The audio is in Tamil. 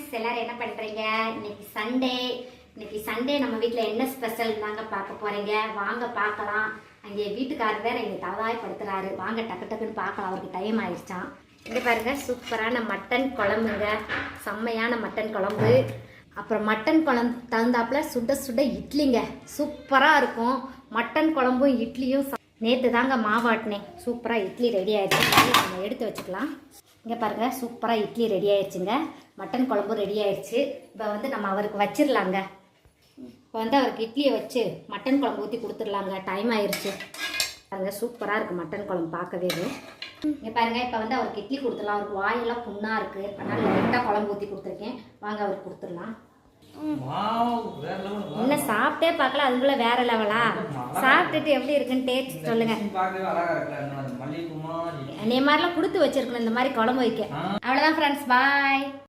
ஃப்ரெண்ட்ஸ், எல்லாரும் என்ன பண்றீங்க? இன்னைக்கு சண்டே நம்ம வீட்டில் என்ன ஸ்பெஷல் தாங்க பார்க்க போறீங்க. வாங்க பார்க்கலாம். அங்கே வீட்டுக்காரர் வேற எங்க தலதாய் படுத்துறாரு. வாங்க டக்கு டக்குன்னு பார்க்கலாம், அவருக்கு டைம் ஆயிடுச்சான். இங்கே பாருங்க, சூப்பரான மட்டன் குழம்புங்க, செம்மையான மட்டன் குழம்பு. அப்புறம் மட்டன் குழம்பு தகுந்தாப்புல சுட சுட இட்லிங்க, சூப்பராக இருக்கும். மட்டன் குழம்பும் இட்லியும் நேற்று தாங்க மாவாட்டினேன். சூப்பராக இட்லி ரெடி ஆயிடுச்சு. நம்ம எடுத்து வச்சுக்கலாம். இங்கே பாருங்கள், சூப்பராக இட்லி ரெடி ஆயிடுச்சுங்க. மட்டன் குழம்பு ரெடி ஆயிடுச்சு. இப்போ வந்து நம்ம அவருக்கு வச்சிடலாங்க. இப்போ வந்து அவருக்கு இட்லியை வச்சு மட்டன் குழம்பு ஊற்றி கொடுத்துடலாங்க. டைம் ஆயிடுச்சு பாருங்க. சூப்பராக இருக்குது மட்டன் குழம்பு பார்க்கவே. இங்கே பாருங்கள், இப்போ வந்து அவருக்கு இட்லி கொடுத்துடலாம். அவருக்கு வாயெல்லாம் புண்ணாக இருக்குது, அதனால் லைட்டாக குழம்பு ஊற்றி கொடுத்துருக்கேன். வாங்க அவருக்கு கொடுத்துடலாம். இன்னும் சாப்பிட்டே பார்க்கல, அதுக்குள்ள வேற லெவலா? சாப்பிட்டுட்டு எப்படி இருக்குன்னு டேஸ்ட் சொல்லுங்க. அதே மாதிரிலாம் கொடுத்து வச்சிருக்கணும் இந்த மாதிரி குழம்பு வைக்க. அவ்வளோதான் ஃப்ரெண்ட்ஸ், பாய்.